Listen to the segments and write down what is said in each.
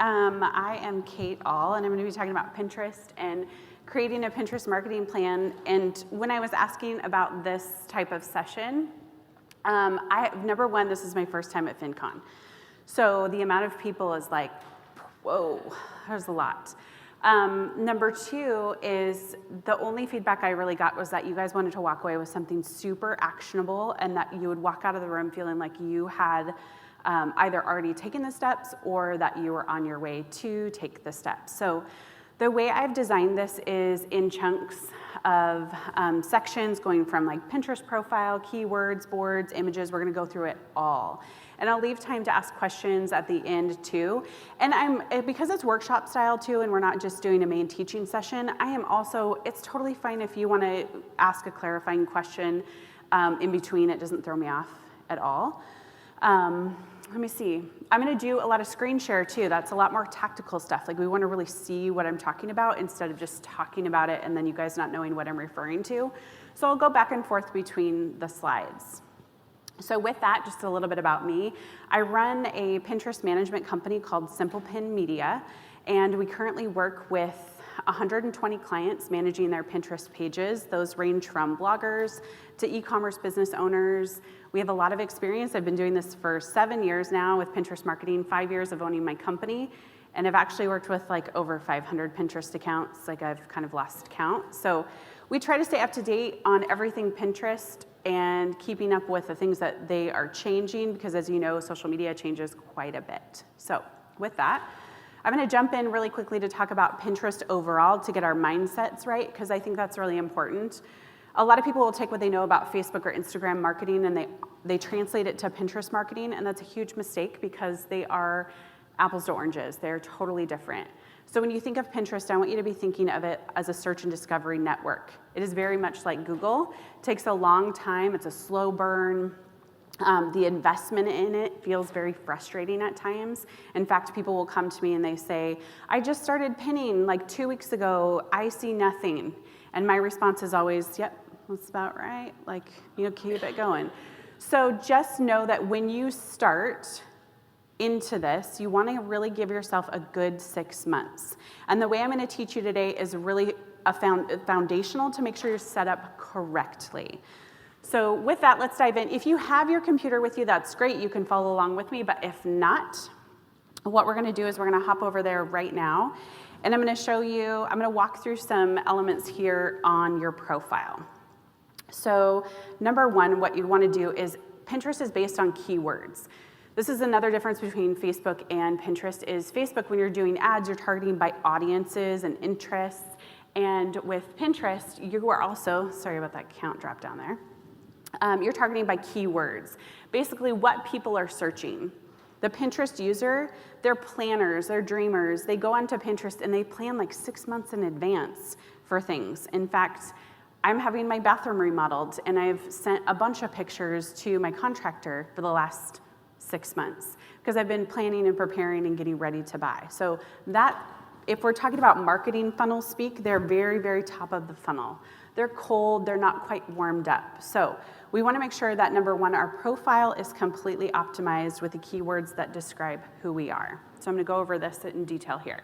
I am Kate All, and I'm going to be talking about Pinterest and creating a Pinterest marketing plan. And when I was asking about this type of session, number one, this is my first time at FinCon. So the amount of people is like, whoa, there's a lot. Number two is the only feedback I really got was that you guys wanted to walk away with something super actionable and that you would walk out of the room feeling like you had either already taken the steps or that you were on your way to take the steps. So the way I've designed this is in chunks of sections going from like Pinterest profile, keywords, boards, images. We're gonna go through it all. And I'll leave time to ask questions at the end too. And because it's workshop style too, and we're not just doing a main teaching session, it's totally fine if you wanna ask a clarifying question in between. It doesn't throw me off at all. Let me see. I'm gonna do a lot of screen share too. That's a lot more tactical stuff. Like we wanna really see what I'm talking about instead of just talking about it and then you guys not knowing what I'm referring to. So I'll go back and forth between the slides. So with that, just a little bit about me. I run a Pinterest management company called Simple Pin Media, and we currently work with 120 clients managing their Pinterest pages. Those range from bloggers to e-commerce business owners. We have a lot of experience. I've been doing this for 7 years now with Pinterest marketing, 5 years of owning my company, and I've actually worked with like over 500 Pinterest accounts. Like I've kind of lost count. So we try to stay up to date on everything Pinterest and keeping up with the things that they are changing because as you know, social media changes quite a bit. So with that, I'm gonna jump in really quickly to talk about Pinterest overall to get our mindsets right, because I think that's really important. A lot of people will take what they know about Facebook or Instagram marketing and they translate it to Pinterest marketing, and that's a huge mistake because they are apples to oranges. They're totally different. So when you think of Pinterest, I want you to be thinking of it as a search and discovery network. It is very much like Google. It takes a long time, it's a slow burn. The investment in it feels very frustrating at times. In fact, people will come to me and they say, I just started pinning like 2 weeks ago, I see nothing. And my response is always, yep, that's about right. Like, keep it going. So just know that when you start into this, you want to really give yourself a good 6 months. And the way I'm going to teach you today is really foundational to make sure you're set up correctly. So with that, let's dive in. If you have your computer with you, that's great. You can follow along with me. But if not, what we're going to do is we're going to hop over there right now. And I'm going to show you, I'm going to walk through some elements here on your profile. So number one, what you want to do is Pinterest is based on keywords. This is another difference between Facebook and Pinterest is Facebook, when you're doing ads, you're targeting by audiences and interests. And with Pinterest, you are also, sorry about that count drop down there. You're targeting by keywords, basically what people are searching. The Pinterest user, they're planners, they're dreamers. They go onto Pinterest and they plan like 6 months in advance for things. In fact, I'm having my bathroom remodeled and I've sent a bunch of pictures to my contractor for the last 6 months because I've been planning and preparing and getting ready to buy. So that, if we're talking about marketing funnel speak, they're very, very top of the funnel. They're cold, they're not quite warmed up. So we want to make sure that number one, our profile is completely optimized with the keywords that describe who we are. So I'm going to go over this in detail here.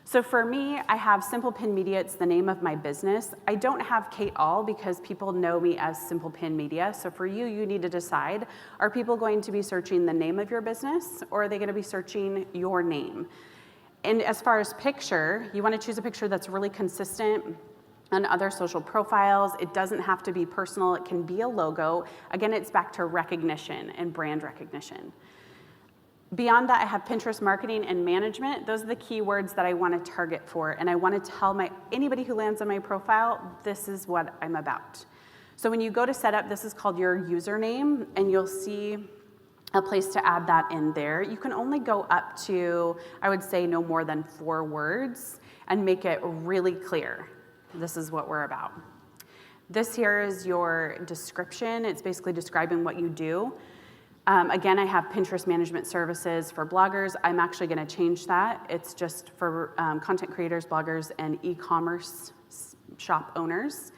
So for me, I have Simple Pin Media. It's the name of my business. I don't have Kate All because people know me as Simple Pin Media. So for you, you need to decide, are people going to be searching the name of your business or are they going to be searching your name? And as far as picture, you want to choose a picture that's really consistent on other social profiles. It doesn't have to be personal. It can be a logo. Again, it's back to recognition and brand recognition. Beyond that, I have Pinterest marketing and management. Those are the keywords that I want to target for. And I want to tell anybody who lands on my profile, this is what I'm about. So when you go to setup, this is called your username, and you'll see a place to add that in there. You can only go up to, I would say, no more than 4 words and make it really clear. This is what we're about. This here is your description. It's basically describing what you do. Again, I have Pinterest management services for bloggers. I'm actually going to change that. It's just for content creators, bloggers, and e-commerce shop owners.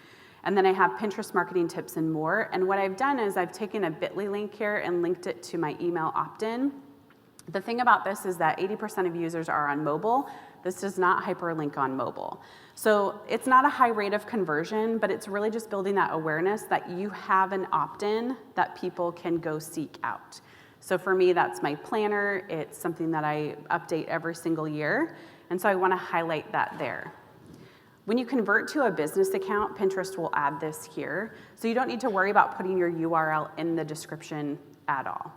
And then I have Pinterest marketing tips and more. And what I've done is I've taken a bit.ly link here and linked it to my email opt-in. The thing about this is that 80% of users are on mobile. This does not hyperlink on mobile. So it's not a high rate of conversion, but it's really just building that awareness that you have an opt-in that people can go seek out. So for me, that's my planner. It's something that I update every single year. And so I want to highlight that there. When you convert to a business account, Pinterest will add this here. So you don't need to worry about putting your URL in the description at all.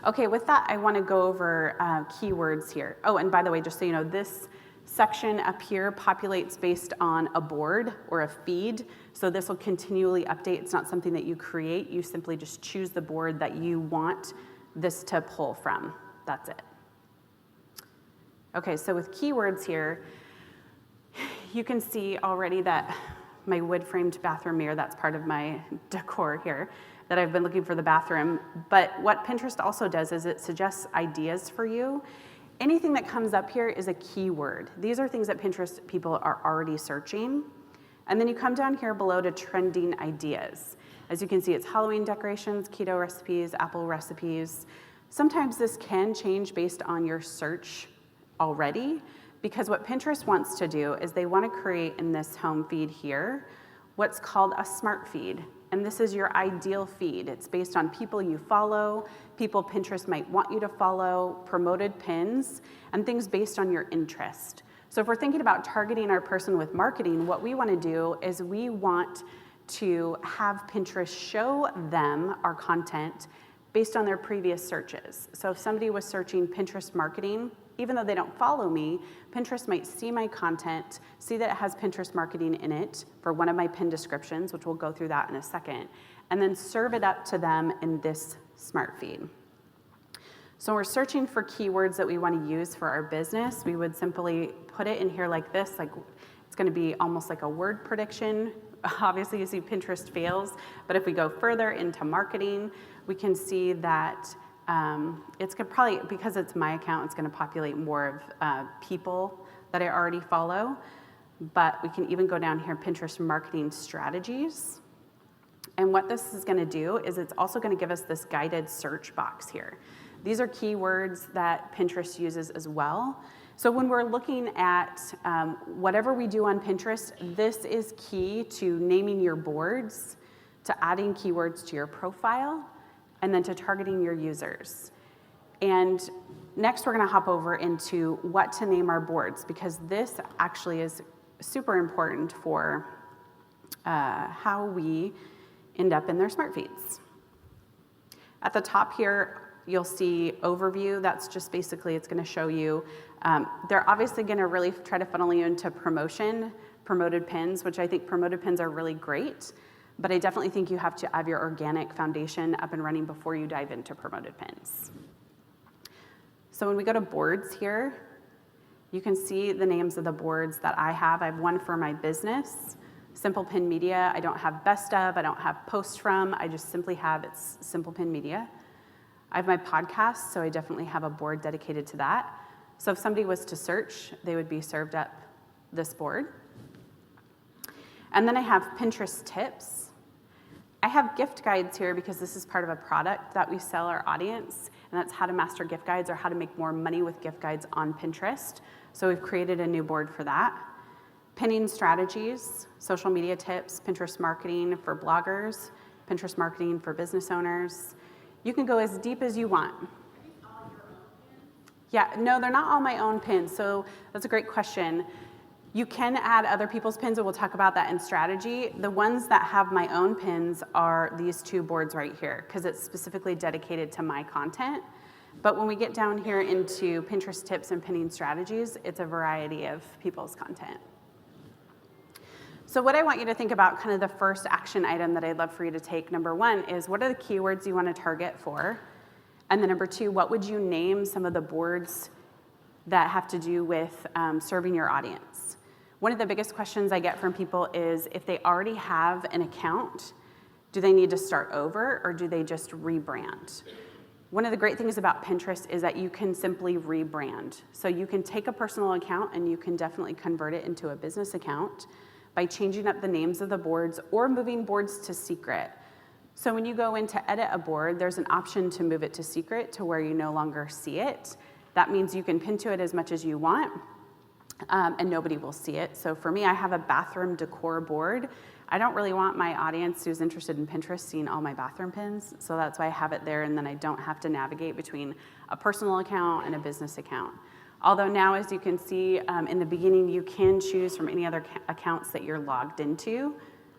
Okay, with that, I want to go over keywords here. Oh, and by the way, just so you know, this section up here populates based on a board or a feed. So this will continually update. It's not something that you create. You simply just choose the board that you want this to pull from. That's it. Okay, so with keywords here, you can see already that my wood-framed bathroom mirror, that's part of my decor here, that I've been looking for the bathroom. But what Pinterest also does is it suggests ideas for you. Anything that comes up here is a keyword. These are things that Pinterest people are already searching. And then you come down here below to trending ideas. As you can see, it's Halloween decorations, keto recipes, apple recipes. Sometimes this can change based on your search already, because what Pinterest wants to do is they want to create in this home feed here what's called a smart feed. And this is your ideal feed. It's based on people you follow, people Pinterest might want you to follow, promoted pins, and things based on your interest. So if we're thinking about targeting our person with marketing, what we want to do is we want to have Pinterest show them our content based on their previous searches. So if somebody was searching Pinterest marketing, even though they don't follow me, Pinterest might see my content, see that it has Pinterest marketing in it for one of my pin descriptions, which we'll go through that in a second, and then serve it up to them in this smart feed. So we're searching for keywords that we want to use for our business. We would simply put it in here like this, like it's going to be almost like a word prediction. Obviously, you see Pinterest fails, but if we go further into marketing, we can see that it's gonna probably, because it's my account, it's going to populate more of people that I already follow. But we can even go down here, Pinterest marketing strategies. And what this is going to do is it's also going to give us this guided search box here. These are keywords that Pinterest uses as well. So when we're looking at whatever we do on Pinterest, this is key to naming your boards, to adding keywords to your profile, and then to targeting your users. And next we're gonna hop over into what to name our boards, because this actually is super important for how we end up in their smart feeds. At the top here, you'll see overview. That's just basically, it's gonna show you, they're obviously gonna really try to funnel you into promoted pins, which I think promoted pins are really great. But I definitely think you have to have your organic foundation up and running before you dive into promoted pins. So when we go to boards here, you can see the names of the boards that I have. I have one for my business, Simple Pin Media. I don't have best of, I don't have post from, I just simply have it's Simple Pin Media. I have my podcast, so I definitely have a board dedicated to that. So if somebody was to search, they would be served up this board. And then I have Pinterest tips. I have gift guides here because this is part of a product that we sell our audience, and that's how to master gift guides or how to make more money with gift guides on Pinterest. So we've created a new board for that. Pinning strategies, social media tips, Pinterest marketing for bloggers, Pinterest marketing for business owners. You can go as deep as you want. Are these all your own pins? Yeah, no, they're not all my own pins, so that's a great question. You can add other people's pins, and we'll talk about that in strategy. The ones that have my own pins are these two boards right here, because it's specifically dedicated to my content. But when we get down here into Pinterest tips and pinning strategies, it's a variety of people's content. So what I want you to think about, kind of the first action item that I'd love for you to take, number one, is what are the keywords you want to target for? And then number two, what would you name some of the boards that have to do with serving your audience? One of the biggest questions I get from people is if they already have an account, do they need to start over or do they just rebrand? One of the great things about Pinterest is that you can simply rebrand. So you can take a personal account and you can definitely convert it into a business account by changing up the names of the boards or moving boards to secret. So when you go in to edit a board, there's an option to move it to secret to where you no longer see it. That means you can pin to it as much as you want, and nobody will see it. So for me, I have a bathroom decor board. I don't really want my audience who's interested in Pinterest seeing all my bathroom pins, so that's why I have it there, and then I don't have to navigate between a personal account and a business account. Although now, as you can see, in the beginning, you can choose from any other accounts that you're logged into,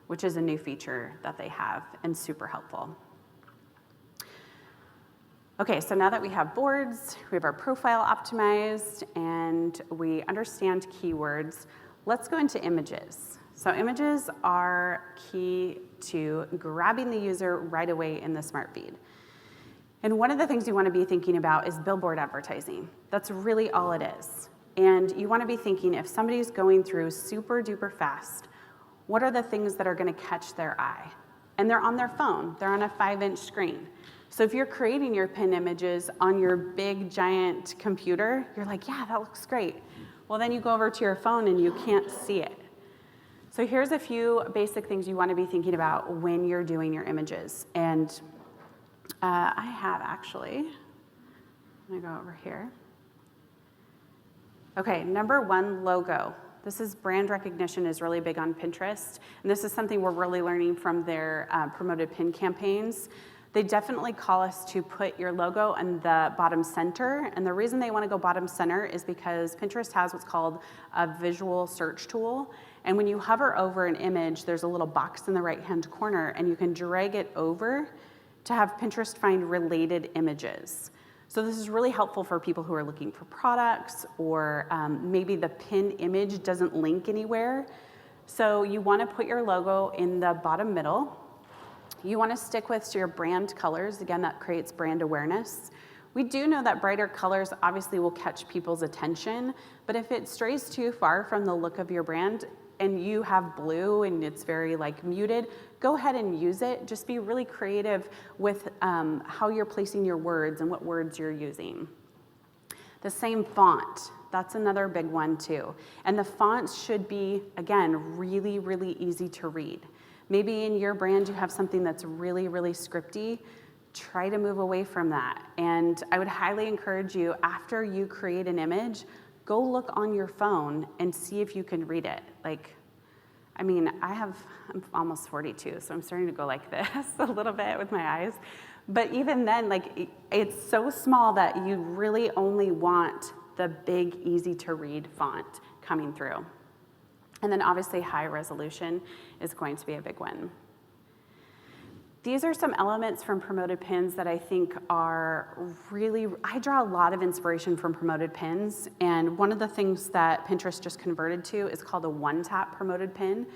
which is a new feature that they have and super helpful. Okay, so now that we have boards, we have our profile optimized, and we understand keywords, let's go into images. So images are key to grabbing the user right away in the smart feed. And one of the things you want to be thinking about is billboard advertising. That's really all it is. And you want to be thinking, if somebody's going through super duper fast, what are the things that are going to catch their eye? And they're on their phone. They're on a 5-inch screen. So if you're creating your pin images on your big, giant computer, you're like, yeah, that looks great. Well, then you go over to your phone and you can't see it. So here's a few basic things you want to be thinking about when you're doing your images. And I have actually, I'm going to go over here. Okay, number 1, logo. This is brand recognition is really big on Pinterest. And this is something we're really learning from their promoted pin campaigns. They definitely call us to put your logo in the bottom center. And the reason they want to go bottom center is because Pinterest has what's called a visual search tool. And when you hover over an image, there's a little box in the right-hand corner, and you can drag it over to have Pinterest find related images. So this is really helpful for people who are looking for products, or maybe the pin image doesn't link anywhere. So you want to put your logo in the bottom middle. You want to stick with your brand colors. Again, that creates brand awareness. We do know that brighter colors obviously will catch people's attention, but if it strays too far from the look of your brand and you have blue and it's very muted, go ahead and use it. Just be really creative with how you're placing your words and what words you're using. The same font, that's another big one too. And the fonts should be, again, really, really easy to read. Maybe in your brand you have something that's really, really scripty. Try to move away from that. And I would highly encourage you, after you create an image, go look on your phone and see if you can read it. I'm almost 42, so I'm starting to go like this a little bit with my eyes. But even then, it's so small that you really only want the big, easy to read font coming through. And then obviously high resolution is going to be a big one. These are some elements from promoted pins that I think are really, I draw a lot of inspiration from promoted pins. And one of the things that Pinterest just converted to is called a one-tap promoted pin.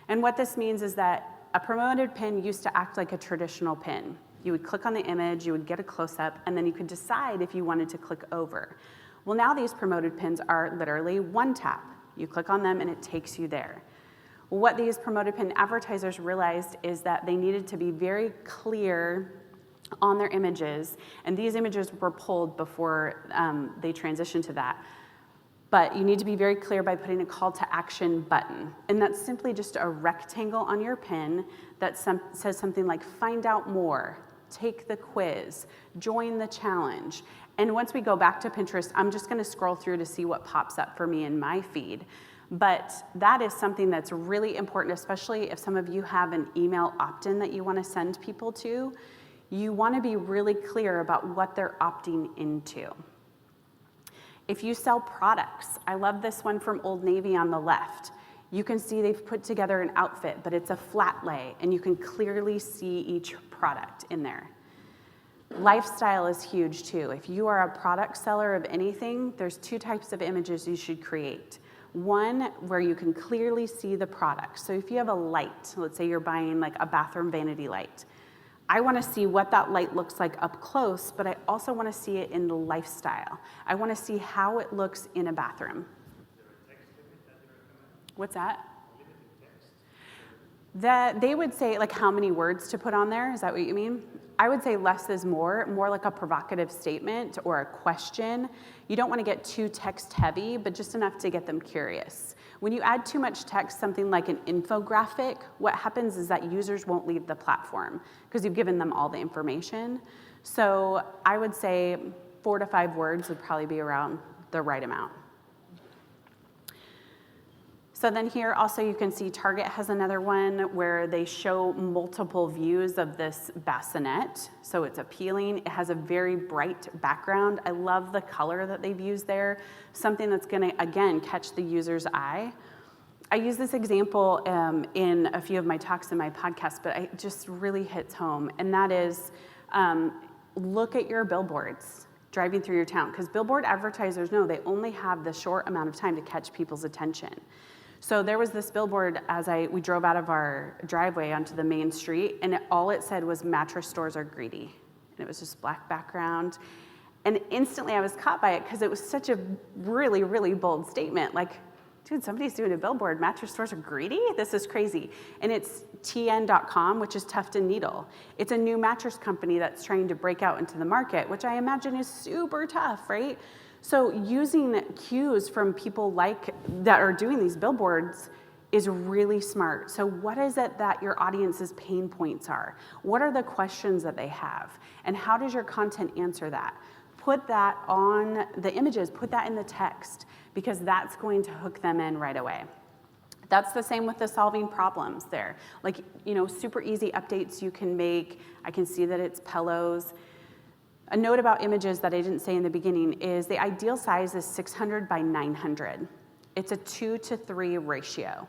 And what this means is that a promoted pin used to act like a traditional pin. You would click on the image, you would get a close-up, and then you could decide if you wanted to click over. Well, now these promoted pins are literally one tap. You click on them and it takes you there. What these promoted pin advertisers realized is that they needed to be very clear on their images, and these images were pulled before they transitioned to that. But you need to be very clear by putting a call to action button. And that's simply just a rectangle on your pin that says something like, find out more, take the quiz, join the challenge. And once we go back to Pinterest, I'm just gonna scroll through to see what pops up for me in my feed. But that is something that's really important, especially if some of you have an email opt-in that you wanna send people to. You wanna be really clear about what they're opting into. If you sell products, I love this one from Old Navy on the left. You can see they've put together an outfit, but it's a flat lay, and you can clearly see each product in there. Lifestyle is huge too. If you are a product seller of anything, there's 2 types of images you should create. One, where you can clearly see the product. So if you have a light, let's say you're buying a bathroom vanity light, I want to see what that light looks like up close, but I also want to see it in the lifestyle. I want to see how it looks in a bathroom. Is there a text limit that you recommend? What's that? Limited text? That they would say like how many words to put on there. Is that what you mean? I would say less is more like a provocative statement or a question. You don't want to get too text heavy, but just enough to get them curious. When you add too much text, something like an infographic, what happens is that users won't leave the platform because you've given them all the information. So I would say 4 to 5 words would probably be around the right amount. So then here also you can see Target has another one where they show multiple views of this bassinet. So it's appealing. It has a very bright background. I love the color that they've used there. Something that's gonna, again, catch the user's eye. I use this example in a few of my talks in my podcast, but it just really hits home. And that is, look at your billboards driving through your town. Because billboard advertisers know they only have the short amount of time to catch people's attention. So there was this billboard as we drove out of our driveway onto the main street, and all it said was mattress stores are greedy. And it was just black background. And instantly I was caught by it because it was such a really, really bold statement. Like, dude, somebody's doing a billboard, mattress stores are greedy? This is crazy. And it's TN.com, which is Tuft & Needle. It's a new mattress company that's trying to break out into the market, which I imagine is super tough, right? So using cues from people that are doing these billboards is really smart. So what is it that your audience's pain points are? What are the questions that they have? And how does your content answer that? Put that on the images, put that in the text, because that's going to hook them in right away. That's the same with the solving problems there. Like, super easy updates you can make. I can see that it's pillows. A note about images that I didn't say in the beginning is the ideal size is 600 by 900. It's a 2 to 3 ratio.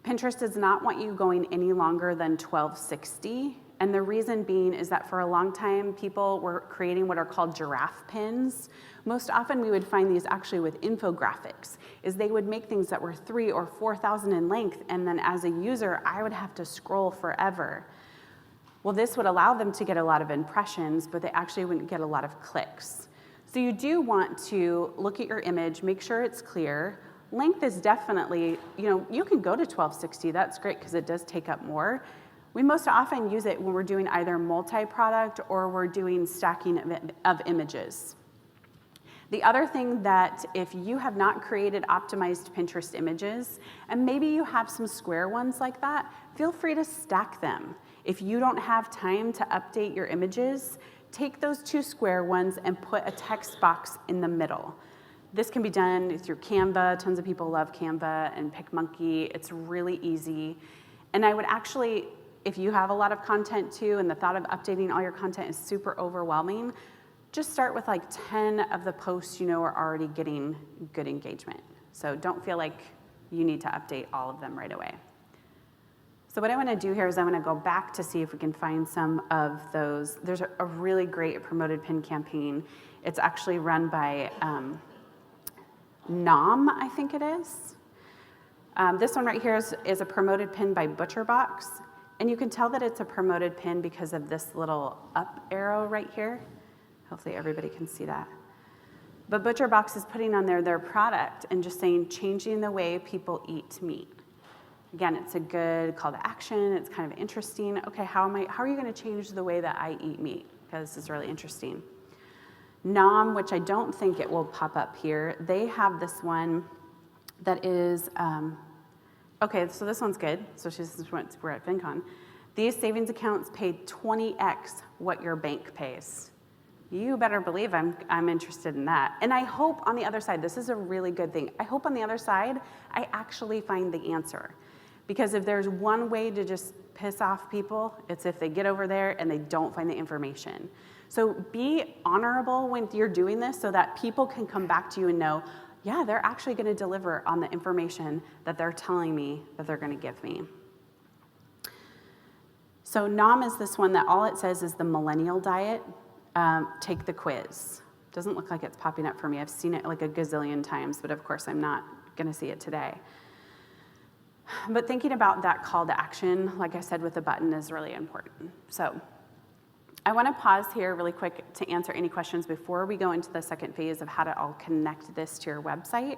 Pinterest does not want you going any longer than 1260. And the reason being is that for a long time, people were creating what are called giraffe pins. Most often we would find these actually with infographics, is they would make things that were 3,000 or 4,000 in length, and then as a user, I would have to scroll forever. Well, this would allow them to get a lot of impressions, but they actually wouldn't get a lot of clicks. So you do want to look at your image, make sure it's clear. Length is definitely, you can go to 1260, that's great because it does take up more. We most often use it when we're doing either multi-product or we're doing stacking of images. The other thing that if you have not created optimized Pinterest images, and maybe you have some square ones like that, feel free to stack them. If you don't have time to update your images, take those 2 square ones and put a text box in the middle. This can be done through Canva. Tons of people love Canva and PicMonkey. It's really easy. And I would actually, if you have a lot of content too, and the thought of updating all your content is super overwhelming, just start with like 10 of the posts are already getting good engagement. So don't feel like you need to update all of them right away. So what I want to do here is I want to go back to see if we can find some of those. There's a really great promoted pin campaign. It's actually run by Nom, I think it is. This one right here is a promoted pin by ButcherBox. And you can tell that it's a promoted pin because of this little up arrow right here. Hopefully everybody can see that. But ButcherBox is putting on there their product and just saying, changing the way people eat meat. Again, it's a good call to action. It's kind of interesting. Okay, how are you going to change the way that I eat meat? Because this is really interesting. Nom, which I don't think it will pop up here, they have this one that is, okay, so this one's good. So we're at FinCon. These savings accounts paid 20x what your bank pays. You better believe I'm interested in that. And I hope on the other side, this is a really good thing. I hope on the other side, I actually find the answer. Because if there's one way to just piss off people, it's if they get over there and they don't find the information. So be honorable when you're doing this so that people can come back to you and know, yeah, they're actually going to deliver on the information that they're telling me that they're going to give me. So Nom is this one that all it says is the millennial diet. Take the quiz. Doesn't look like it's popping up for me. I've seen it like a gazillion times, but of course I'm not going to see it today. But thinking about that call to action, like I said with the button, is really important. So I want to pause here really quick to answer any questions before we go into the second phase of how to all connect this to your website.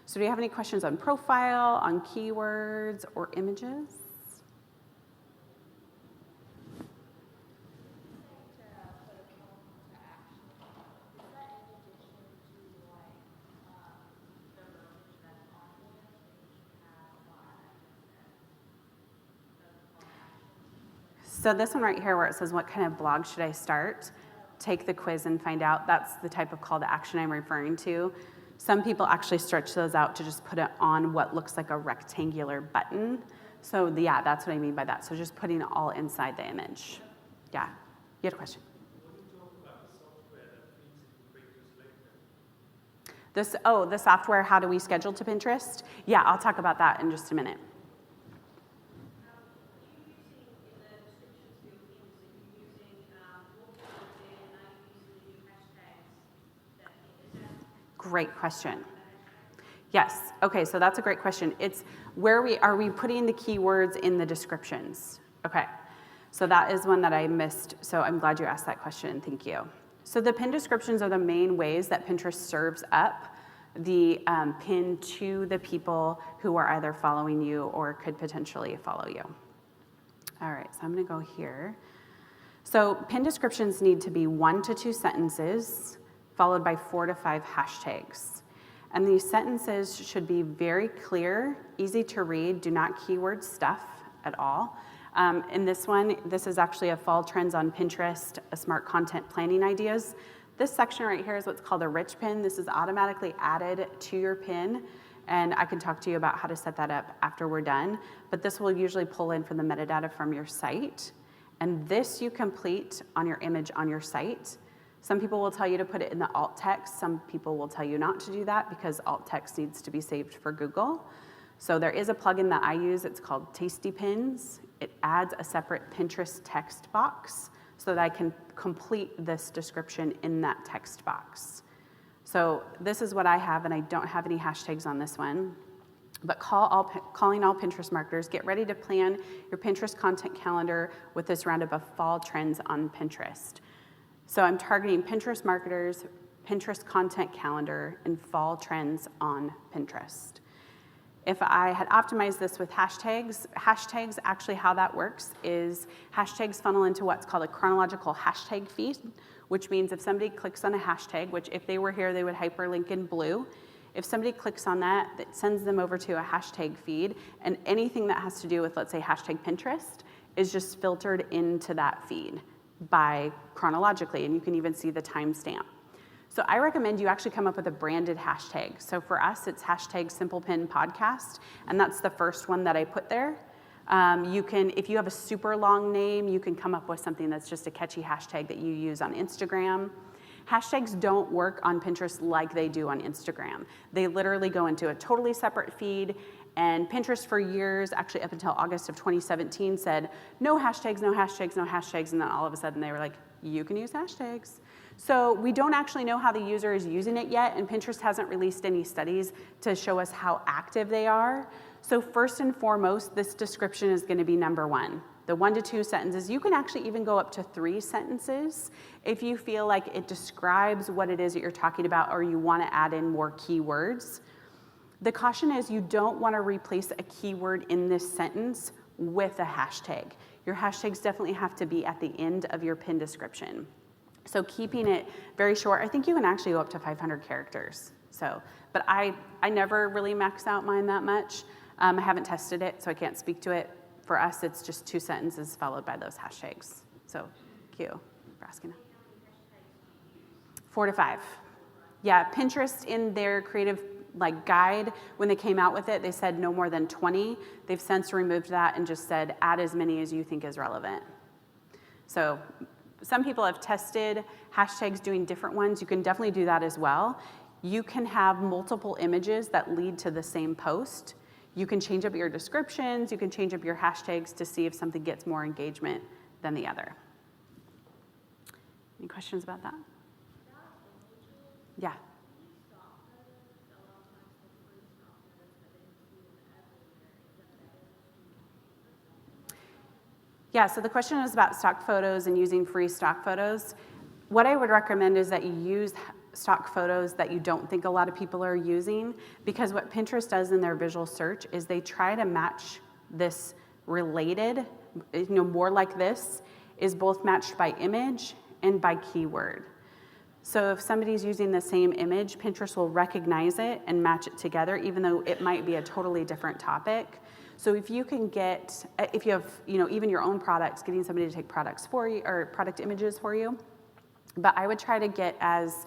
So do you have any questions on profile, on keywords, or images? So this one right here where it says, what kind of blog should I start? Take the quiz and find out. That's the type of call to action I'm referring to. Some people actually stretch those out to just put it on what looks like a rectangular button. So yeah, that's what I mean by that. So just putting it all inside the image. Yeah, you had a question? The software, how do we schedule to Pinterest? Yeah, I'll talk about that in just a minute. Great question. Yes. Okay, so that's a great question. It's are we putting the keywords in the descriptions? Okay. So that is one that I missed. So I'm glad you asked that question. Thank you. So the pin descriptions are the main ways that Pinterest serves up the pin to the people who are either following you or could potentially follow you. All right, so I'm going to go here. So pin descriptions need to be 1 to 2 sentences followed by 4 to 5 hashtags. And these sentences should be very clear, easy to read, do not keyword stuff at all. In this one, this is actually a fall trends on Pinterest, a smart content planning ideas. This section right here is what's called a rich pin. This is automatically added to your pin, and I can talk to you about how to set that up after we're done. But this will usually pull in from the metadata from your site. And this you complete on your image on your site. Some people will tell you to put it in the alt text. Some people will tell you not to do that because alt text needs to be saved for Google. So there is a plugin that I use. It's called Tasty Pins. It adds a separate Pinterest text box so that I can complete this description in that text box. So this is what I have, and I don't have any hashtags on this one. But calling all Pinterest marketers, get ready to plan your Pinterest content calendar with this roundup of fall trends on Pinterest. So I'm targeting Pinterest marketers, Pinterest content calendar, and fall trends on Pinterest. If I had optimized this with hashtags actually how that works is hashtags funnel into what's called a chronological hashtag feed, which means if somebody clicks on a hashtag, which if they were here, they would hyperlink in blue. If somebody clicks on that, that sends them over to a hashtag feed, and anything that has to do with, let's say, hashtag Pinterest is just filtered into that feed by chronologically, and you can even see the timestamp. So I recommend you actually come up with a branded hashtag. So for us, it's hashtag SimplePinPodcast, and that's the first one that I put there. You can, if you have a super long name, you can come up with something that's just a catchy hashtag that you use on Instagram. Hashtags don't work on Pinterest like they do on Instagram. They literally go into a totally separate feed, and Pinterest for years, actually up until August of 2017, said, no hashtags, no hashtags, no hashtags, and then all of a sudden they were like, you can use hashtags. So we don't actually know how the user is using it yet, and Pinterest hasn't released any studies to show us how active they are. So first and foremost, this description is going to be number 1. The 1 to 2 sentences. You can actually even go up to 3 sentences if you feel like it describes what it is that you're talking about or you want to add in more keywords. The caution is you don't want to replace a keyword in this sentence with a hashtag. Your hashtags definitely have to be at the end of your pin description. So keeping it very short, I think you can actually go up to 500 characters. So, but I never really max out mine that much. I haven't tested it, so I can't speak to it. For us, it's just 2 sentences followed by those hashtags. So, thank you for asking. 4 to 5. Yeah, Pinterest in their creative guide, when they came out with it, they said no more than 20. They've since removed that and just said add as many as you think is relevant. So some people have tested hashtags doing different ones. You can definitely do that as well. You can have multiple images that lead to the same post. You can change up your descriptions. You can change up your hashtags to see if something gets more engagement than the other. Any questions about that? Yeah. Yeah, so the question is about stock photos and using free stock photos. What I would recommend is that you use stock photos that you don't think a lot of people are using, because what Pinterest does in their visual search is they try to match this related, more like this, is both matched by image and by keyword. So if somebody's using the same image, Pinterest will recognize it and match it together, even though it might be a totally different topic. So if you can get, if you have, even your own products, getting somebody to take products for you or product images for you. But I would try to get as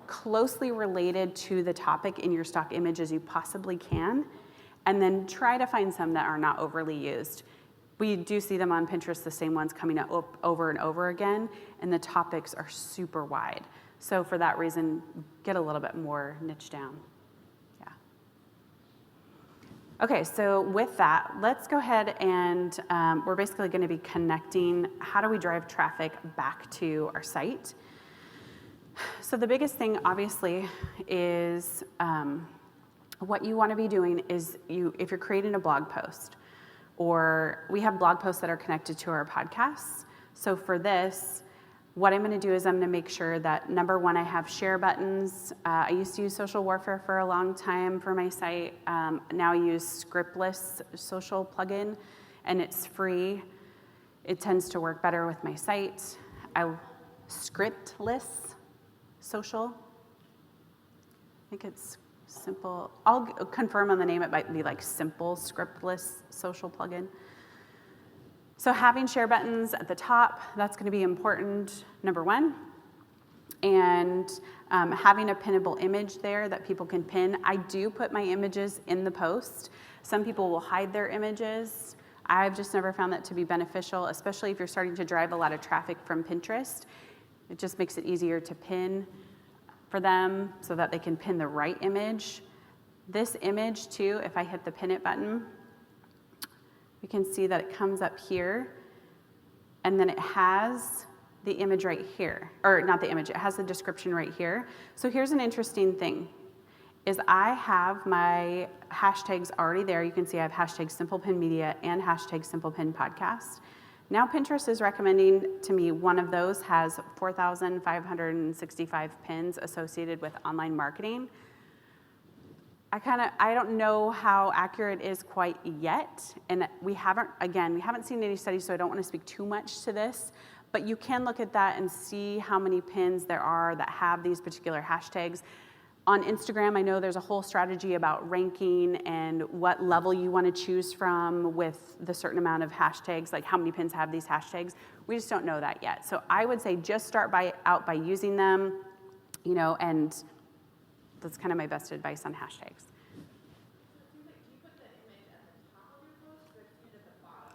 closely related to the topic in your stock image as you possibly can, and then try to find some that are not overly used. We do see them on Pinterest, the same ones coming up over and over again, and the topics are super wide. So for that reason, get a little bit more niche down. Yeah. Okay, so with that, let's go ahead and we're basically going to be connecting how do we drive traffic back to our site. So the biggest thing, obviously, is what you want to be doing is if you're creating a blog post, or we have blog posts that are connected to our podcasts. So for this, what I'm going to do is I'm going to make sure that, number one, I have share buttons. I used to use Social Warfare for a long time for my site. Now I use Scriptless social plugin, and it's free. It tends to work better with my site. Scriptless social. I think it's simple. I'll confirm on the name. It might be like simple scriptless social plugin. So having share buttons at the top, that's going to be important, number one. And having a pinnable image there that people can pin. I do put my images in the post. Some people will hide their images. I've just never found that to be beneficial, especially if you're starting to drive a lot of traffic from Pinterest. It just makes it easier to pin for them so that they can pin the right image. This image too, if I hit the pin it button, you can see that it comes up here, and then it has the image right here, or not the image, it has the description right here. So here's an interesting thing, is I have my hashtags already there. You can see I have hashtag SimplePinMedia and hashtag SimplePinPodcast. Now Pinterest is recommending to me one of those has 4,565 pins associated with online marketing. I don't know how accurate it is quite yet, and we haven't seen any studies, so I don't want to speak too much to this, but you can look at that and see how many pins there are that have these particular hashtags. On Instagram, I know there's a whole strategy about ranking and what level you want to choose from with the certain amount of hashtags, like how many pins have these hashtags. We just don't know that yet. So I would say just start out by using them, and that's kind of my best advice on hashtags.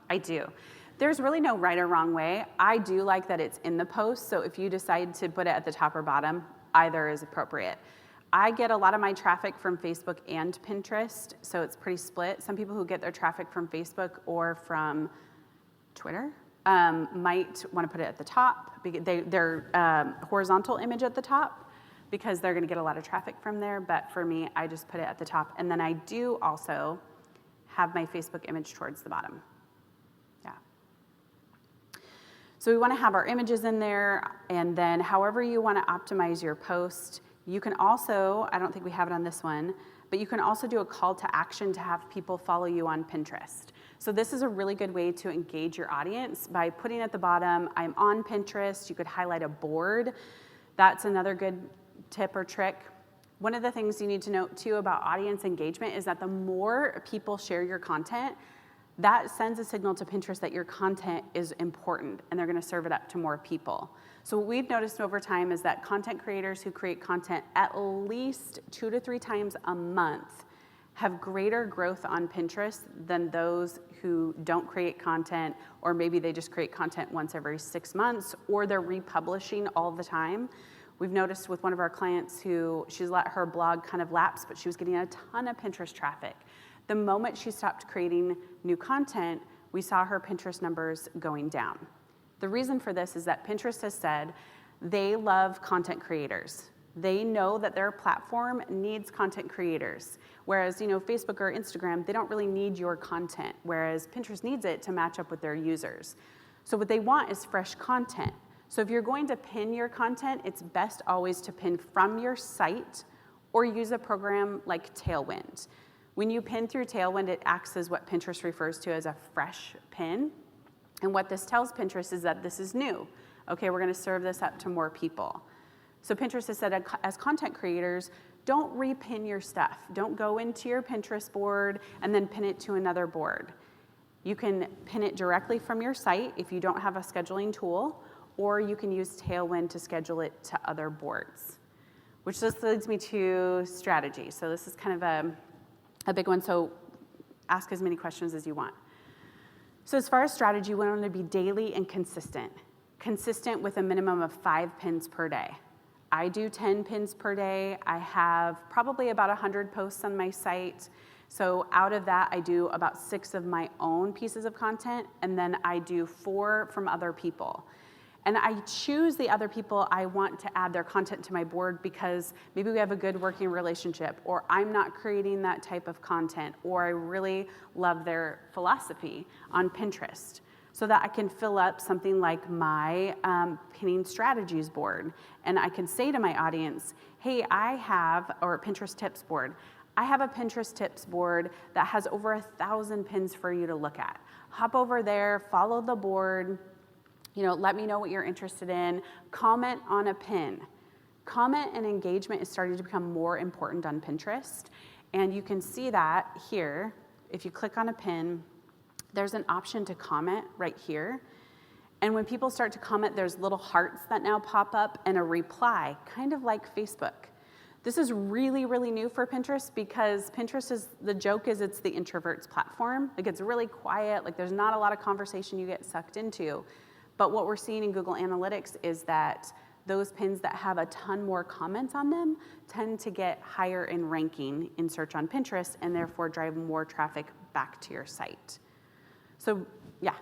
I do. There's really no right or wrong way. I do like that it's in the post, so if you decide to put it at the top or bottom, either is appropriate. I get a lot of my traffic from Facebook and Pinterest, so it's pretty split. Some people who get their traffic from Facebook or from Twitter might want to put it at the top. Their horizontal image at the top, because they're going to get a lot of traffic from there. But for me, I just put it at the top. And then I do also have my Facebook image towards the bottom. Yeah. So we want to have our images in there, and then however you want to optimize your post. You can also, I don't think we have it on this one, but you can also do a call to action to have people follow you on Pinterest. So this is a really good way to engage your audience by putting at the bottom, I'm on Pinterest. You could highlight a board. That's another good tip or trick. One of the things you need to note too about audience engagement is that the more people share your content, that sends a signal to Pinterest that your content is important and they're going to serve it up to more people. So what we've noticed over time is that content creators who create content at least 2 to 3 times a month have greater growth on Pinterest than those who don't create content, or maybe they just create content once every 6 months, or they're republishing all the time. We've noticed with one of our clients who she's let her blog kind of lapse, but she was getting a ton of Pinterest traffic. The moment she stopped creating new content, we saw her Pinterest numbers going down. The reason for this is that Pinterest has said they love content creators. They know that their platform needs content creators. Whereas, Facebook or Instagram, they don't really need your content, whereas Pinterest needs it to match up with their users. So what they want is fresh content. So if you're going to pin your content, it's best always to pin from your site or use a program like Tailwind. When you pin through Tailwind, it acts as what Pinterest refers to as a fresh pin. And what this tells Pinterest is that this is new. Okay, we're going to serve this up to more people. So Pinterest has said, as content creators, don't repin your stuff. Don't go into your Pinterest board and then pin it to another board. You can pin it directly from your site if you don't have a scheduling tool, or you can use Tailwind to schedule it to other boards, which just leads me to strategy. So this is kind of a big one, so ask as many questions as you want. So as far as strategy, we want to be daily and consistent with a minimum of 5 pins per day. I do 10 pins per day. I have probably about 100 posts on my site. So out of that, I do about 6 of my own pieces of content, and then I do 4 from other people. And I choose the other people I want to add their content to my board because maybe we have a good working relationship, or I'm not creating that type of content, or I really love their philosophy on Pinterest, so that I can fill up something like my pinning strategies board. And I can say to my audience, hey, or Pinterest tips board, I have a Pinterest tips board that has over 1,000 pins for you to look at. Hop over there, follow the board, let me know what you're interested in, comment on a pin. Comment and engagement is starting to become more important on Pinterest. And you can see that here. If you click on a pin, there's an option to comment right here. And when people start to comment, there's little hearts that now pop up and a reply, kind of like Facebook. This is really, really new for Pinterest because the joke is it's the introverts platform. It gets really quiet, there's not a lot of conversation you get sucked into. But what we're seeing in Google Analytics is that those pins that have a ton more comments on them tend to get higher in ranking in search on Pinterest and therefore drive more traffic back to your site. So, yeah.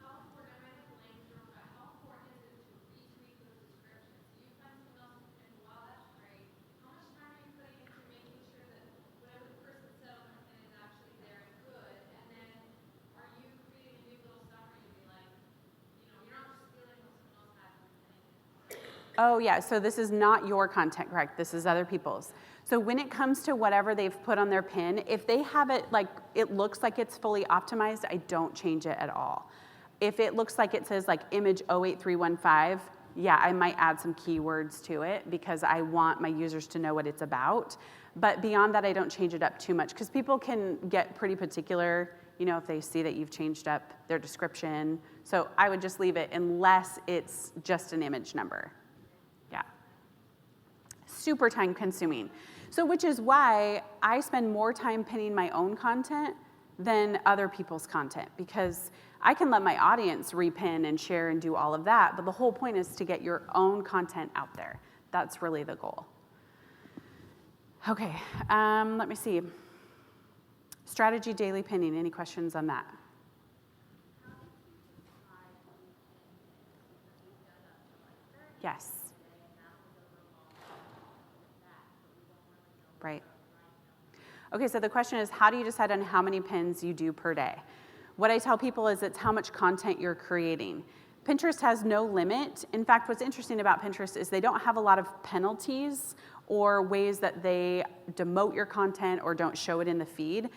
How important, I might have blanked real quick, how important is it to retweet those descriptions? You find someone else and wow, that's great. How much time are you putting into making sure that whatever the person said on their pin is actually there and good? And then are you creating a new little summary to be like, you're not just stealing what someone else had and pinning it. Oh, yeah, so this is not your content, correct? This is other people's. So when it comes to whatever they've put on their pin, if they have it it looks like it's fully optimized, I don't change it at all. If it looks like it says image 08315, yeah, I might add some keywords to it because I want my users to know what it's about. But beyond that, I don't change it up too much because people can get pretty particular, if they see that you've changed up their description. So I would just leave it unless it's just an image number. Yeah. Super time consuming. So which is why I spend more time pinning my own content than other people's content, because I can let my audience repin and share and do all of that, but the whole point is to get your own content out there. That's really the goal. Okay, let me see. Strategy daily pinning, any questions on that? Yes. Right. Okay, so the question is, how do you decide on how many pins you do per day? What I tell people is it's how much content you're creating. Pinterest has no limit. In fact, what's interesting about Pinterest is they don't have a lot of penalties or ways that they demote your content or don't show it in the feed.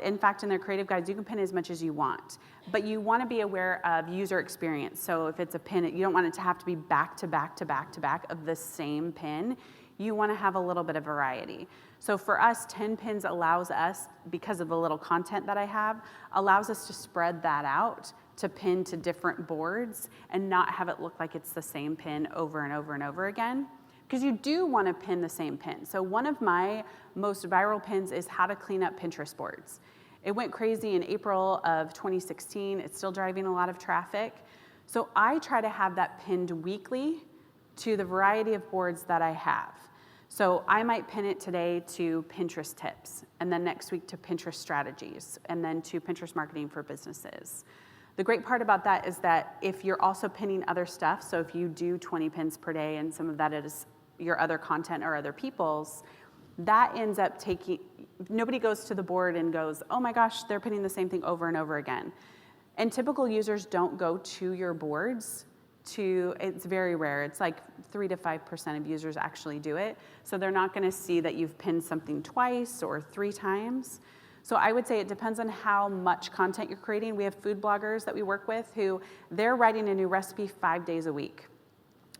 In fact, in their creative guides, you can pin as much as you want, but you want to be aware of user experience. So if it's a pin, you don't want it to have to be back to back to back to back of the same pin. You want to have a little bit of variety. So for us, 10 pins allows us, because of the little content that I have, allows us to spread that out to pin to different boards and not have it look like it's the same pin over and over and over again. Because you do want to pin the same pin. So one of my most viral pins is how to clean up Pinterest boards. It went crazy in April of 2016. It's still driving a lot of traffic. So I try to have that pinned weekly to the variety of boards that I have. So I might pin it today to Pinterest tips, and then next week to Pinterest strategies, and then to Pinterest marketing for businesses. The great part about that is that if you're also pinning other stuff, so if you do 20 pins per day and some of that is your other content or other people's, that ends up nobody goes to the board and goes, oh my gosh, they're pinning the same thing over and over again. And typical users don't go to your boards it's very rare. It's 3 to 5% of users actually do it. So they're not gonna see that you've pinned something twice or 3 times. So I would say it depends on how much content you're creating. We have food bloggers that we work with who they're writing a new recipe 5 days a week.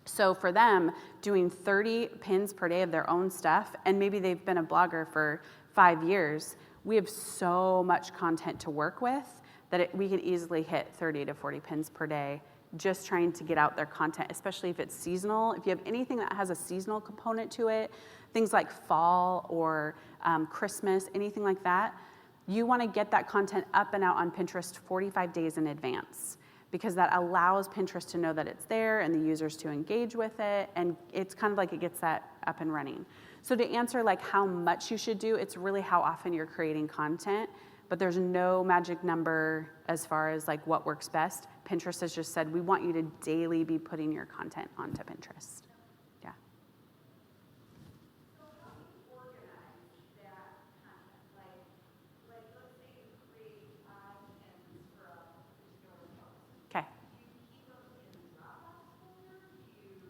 So for them, doing 30 pins per day of their own stuff, and maybe they've been a blogger for 5 years, we have so much content to work with that we can easily hit 30 to 40 pins per day just trying to get out their content, especially if it's seasonal. If you have anything that has a seasonal component to it, things like fall or Christmas, anything like that, you want to get that content up and out on Pinterest 45 days in advance, because that allows Pinterest to know that it's there and the users to engage with it, and it's kind of like it gets that up and running. So to answer like how much you should do, it's really how often you're creating content, but there's no magic number as far as like what works best. Pinterest has just said, we want you to daily be putting your content onto Pinterest. Yeah. So how do you organize that content? Like let's say you create 5 pins for a particular post. Okay. Do you keep them in Dropbox folder? How do you do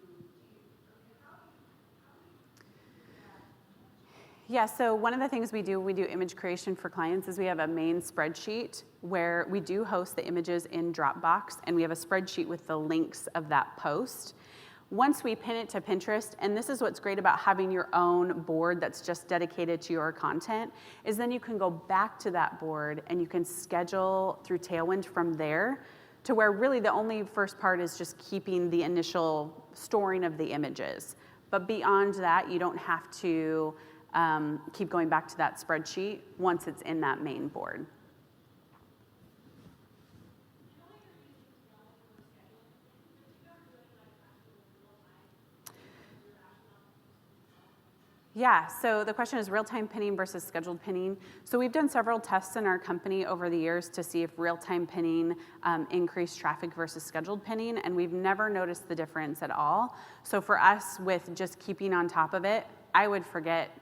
that? Yeah, so one of the things we do image creation for clients, is we have a main spreadsheet where we do host the images in Dropbox, and we have a spreadsheet with the links of that post. Once we pin it to Pinterest, and this is what's great about having your own board that's just dedicated to your content, is then you can go back to that board and you can schedule through Tailwind from there, to where really the only first part is just keeping the initial storing of the images. But beyond that, you don't have to keep going back to that spreadsheet once it's in that main board. Yeah, so the question is real-time pinning versus scheduled pinning. So we've done several tests in our company over the years to see if real-time pinning increased traffic versus scheduled pinning, and we've never noticed the difference at all. So for us, with just keeping on top of it, I would forget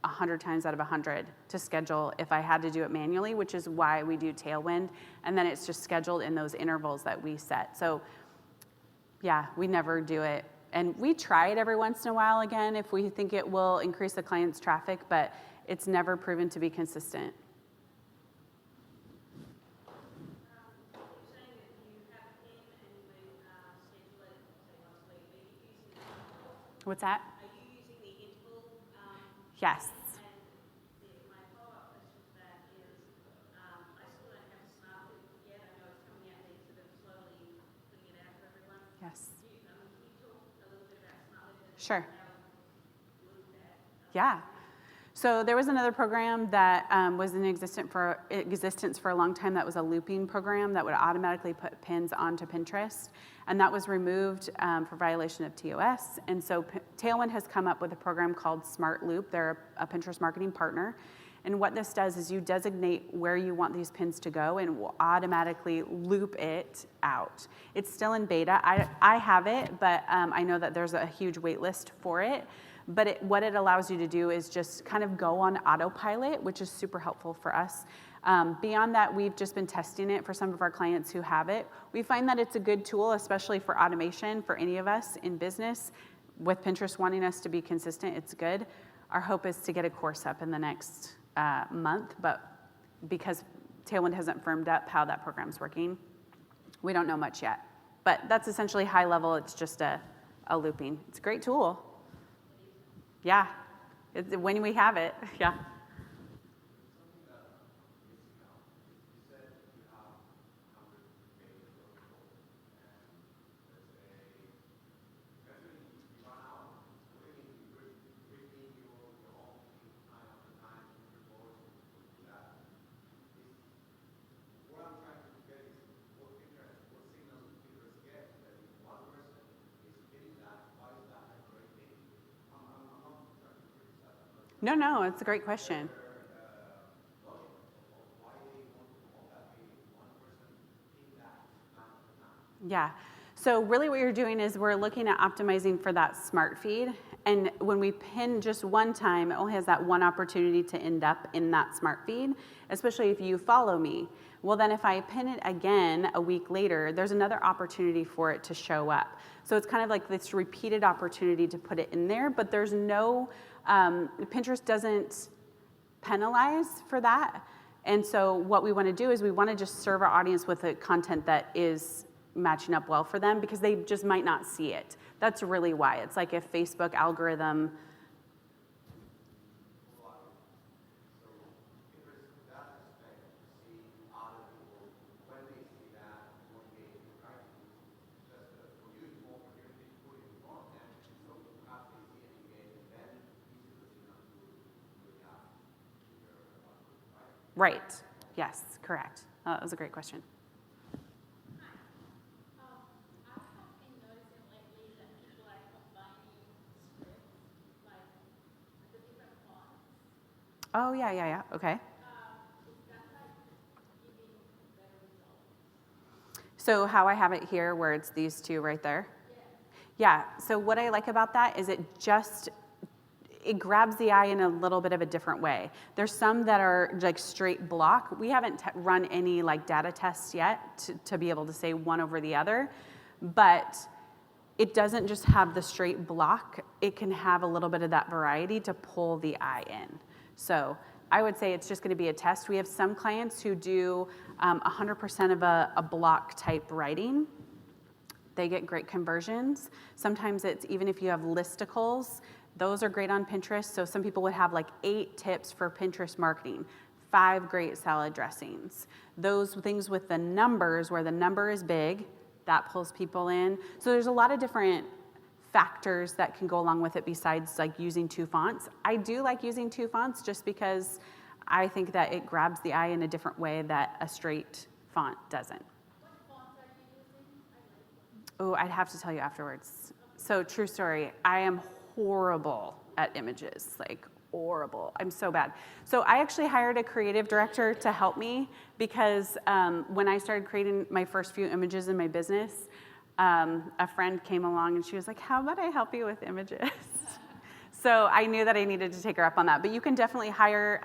100 times out of 100 to schedule if I had to do it manually, which is why we do Tailwind, and then it's just scheduled in those intervals that we set. So yeah, we never do it. And we try it every once in a while again if we think it will increase the client's traffic, but it's never proven to be consistent. You're saying that you have a pin and you would schedule it, say once a week. Are you using the interval? What's that? Are you using the interval? Yes. And my follow-up question to that is, I still don't have a smart loop yet. I know it's coming out. They sort of slowly putting it out for everyone. Yes. Can you talk a little bit about smart loop? Sure. Loop that. Yeah. So there was another program that was in existence for a long time that was a looping program that would automatically put pins onto Pinterest, and that was removed for violation of TOS. And so Tailwind has come up with a program called Smart Loop. They're a Pinterest marketing partner. And what this does is you designate where you want these pins to go, and it will automatically loop it out. It's still in beta. I have it, but I know that there's a huge wait list for it. But what it allows you to do is just kind of go on autopilot, which is super helpful for us. Beyond that, we've just been testing it for some of our clients who have it. We find that it's a good tool, especially for automation for any of us in business. With Pinterest wanting us to be consistent, it's good. Our hope is to get a course up in the next month, but because Tailwind hasn't firmed up how that program's working, we don't know much yet. But that's essentially high level. It's just a looping. It's a great tool. Yeah, when we have it, yeah. No, it's a great question. Yeah. So really what you're doing is we're looking at optimizing for that smart feed. And when we pin just one time, it only has that one opportunity to end up in that smart feed, especially if you follow me. Well, then if I pin it again a week later, there's another opportunity for it to show up. So it's kind of like this repeated opportunity to put it in there, but there's no, Pinterest doesn't penalize for that. And so what we want to do is we want to just serve our audience with the content that is matching up well for them because they just might not see it. That's really why. It's like if Facebook algorithm. Right. Yes, correct. That was a great question. I have been noticing lately that people are combining scripts, like the different fonts. Oh, yeah. Okay. Is that like giving better results? So how I have it here where it's these two right there? Yeah, so what I like about that is it grabs the eye in a little bit of a different way. There's some that are like straight block. We haven't run any like data tests yet to be able to say one over the other, but it doesn't just have the straight block. It can have a little bit of that variety to pull the eye in. So I would say it's just gonna be a test. We have some clients who do 100% of a block type writing. They get great conversions. Sometimes it's even if you have listicles, those are great on Pinterest. So some people would have like 8 tips for Pinterest marketing, 5 great salad dressings. Those things with the numbers, where the number is big, that pulls people in. So there's a lot of different factors that can go along with it besides like using 2 fonts. I do like using 2 fonts just because I think that it grabs the eye in a different way that a straight font doesn't. What fonts are you using? Oh, I'd have to tell you afterwards. So true story, I am horrible at images, like horrible. I'm so bad. So I actually hired a creative director to help me because when I started creating my first few images in my business, a friend came along and she was like, how about I help you with images? So I knew that I needed to take her up on that. But you can definitely hire,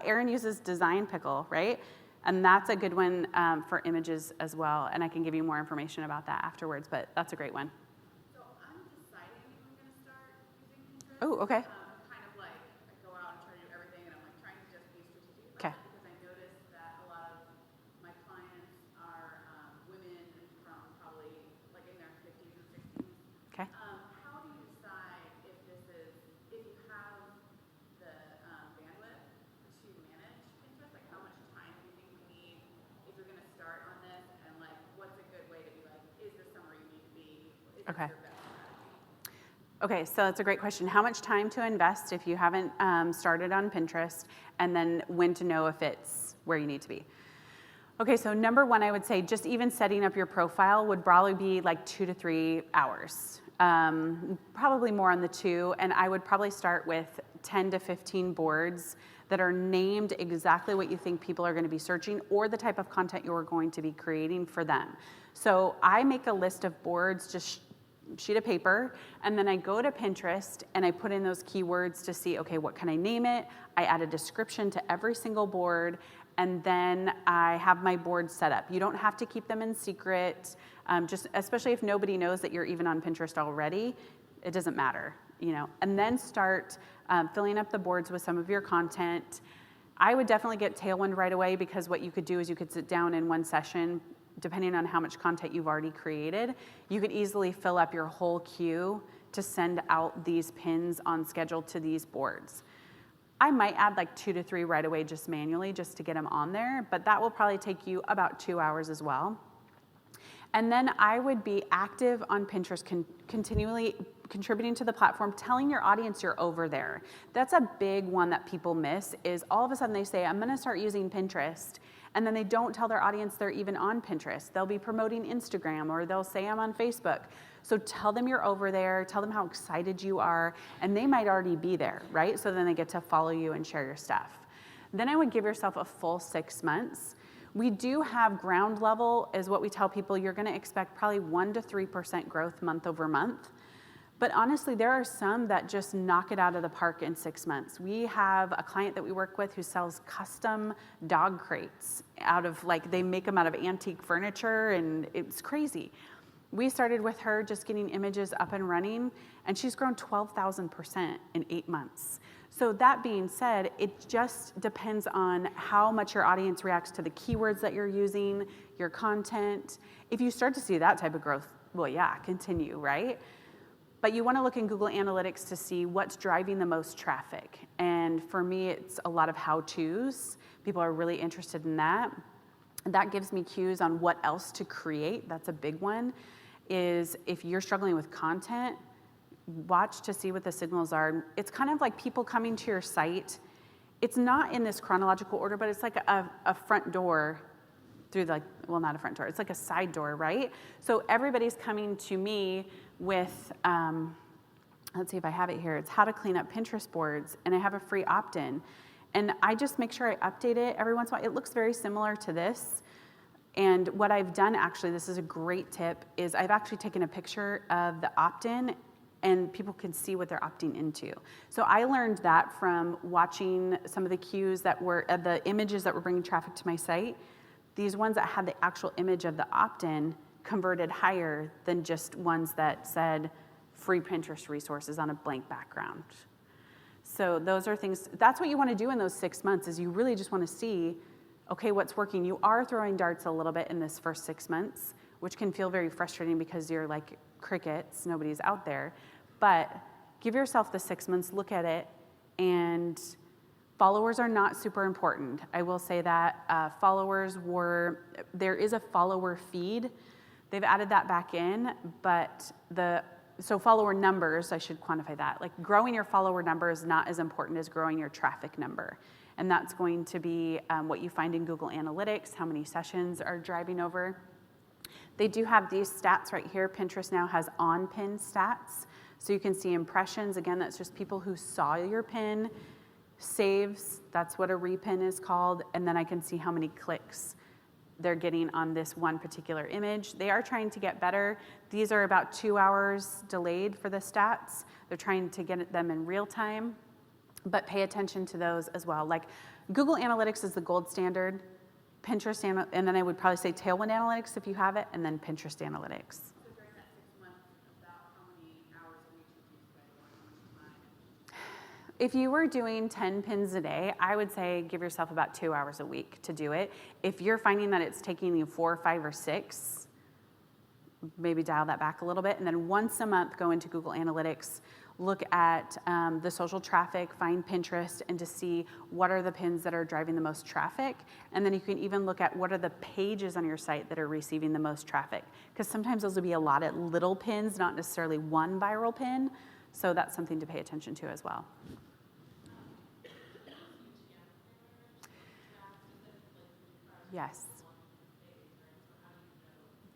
Erin uses Design Pickle, right? And that's a good one for images as well. And I can give you more information about that afterwards, but that's a great one. So I'm deciding if I'm going to start using Pinterest. Oh, okay. Kind of like I go out and try to do everything, and I'm like trying to just be strategic. Okay. Because I noticed that a lot of my clients are women from probably like in their 50s and 60s. Okay. How do you decide if you have the bandwidth to manage Pinterest? Like how much time do you think you need if you're going to start on this? And like what's a good way to be like, is this somewhere you need to be? Is Okay. this your best strategy? Okay, so that's a great question. How much time to invest if you haven't started on Pinterest, and then when to know if it's where you need to be? Okay, so number one, I would say just even setting up your profile would probably be like 2 to 3 hours. Probably more on the 2, and I would probably start with 10 to 15 boards that are named exactly what you think people are going to be searching or the type of content you're going to be creating for them. So I make a list of boards, just sheet of paper, and then I go to Pinterest and I put in those keywords to see, okay, what can I name it? I add a description to every single board, and then I have my board set up. You don't have to keep them in secret, just especially if nobody knows that you're even on Pinterest already, it doesn't matter, you know. And then start filling up the boards with some of your content. I would definitely get Tailwind right away because what you could do is you could sit down in one session, depending on how much content you've already created, you could easily fill up your whole queue to send out these pins on schedule to these boards. I might add like 2 to 3 right away just manually just to get them on there, but that will probably take you about 2 hours as well. And then I would be active on Pinterest, continually contributing to the platform, telling your audience you're over there. That's a big one that people miss is all of a sudden they say, I'm gonna start using Pinterest, and then they don't tell their audience they're even on Pinterest. They'll be promoting Instagram or they'll say I'm on Facebook. So tell them you're over there, tell them how excited you are, and they might already be there, right? So then they get to follow you and share your stuff. Then I would give yourself a full 6 months. We do have ground level is what we tell people. You're gonna expect probably 1 to 3% growth month over month. But honestly, there are some that just knock it out of the park in 6 months. We have a client that we work with who sells custom dog crates out of they make them out of antique furniture, and it's crazy. We started with her just getting images up and running, and she's grown 12,000% in 8 months. So that being said, it just depends on how much your audience reacts to the keywords that you're using, your content. If you start to see that type of growth, well, yeah, continue, right? But you want to look in Google Analytics to see what's driving the most traffic. And for me, it's a lot of how-tos. People are really interested in that. That gives me cues on what else to create. That's a big one, is if you're struggling with content, watch to see what the signals are. It's kind of like people coming to your site. It's not in this chronological order, but it's like a front door through well, not a front door. It's like a side door, right? So everybody's coming to me with, let's see if I have it here. It's how to clean up Pinterest boards, and I have a free opt-in. And I just make sure I update it every once in a while. It looks very similar to this. And what I've done, actually, this is a great tip, is I've actually taken a picture of the opt-in and people can see what they're opting into. So I learned that from watching some of the cues that were, the images that were bringing traffic to my site. These ones that had the actual image of the opt-in converted higher than just ones that said free Pinterest resources on a blank background. So those are things, that's what you want to do in those 6 months, is you really just want to see, okay, what's working. You are throwing darts a little bit in this first 6 months, which can feel very frustrating because you're like crickets, nobody's out there. But give yourself the 6 months, look at it, and followers are not super important. I will say that there is a follower feed. They've added that back in, but so follower numbers, I should quantify that. Like growing your follower number is not as important as growing your traffic number. And that's going to be what you find in Google Analytics, how many sessions are driving over. They do have these stats right here. Pinterest now has on-pin stats. So you can see impressions. Again, that's just people who saw your pin. Saves, that's what a repin is called. And then I can see how many clicks they're getting on this one particular image. They are trying to get better. These are about 2 hours delayed for the stats. They're trying to get them in real time, but pay attention to those as well. Like Google Analytics is the gold standard. Pinterest, and then I would probably say Tailwind Analytics if you have it, and then Pinterest Analytics. So during that 6 months, about how many hours a week would you spend on time? If you were doing 10 pins a day, I would say give yourself about 2 hours a week to do it. If you're finding that it's taking you 4, 5, or 6, maybe dial that back a little bit. And then once a month, go into Google Analytics, look at the social traffic, find Pinterest, and to see what are the pins that are driving the most traffic. And then you can even look at what are the pages on your site that are receiving the most traffic. Because sometimes those will be a lot of little pins, not necessarily one viral pin. So that's something to pay attention to as well. Yes.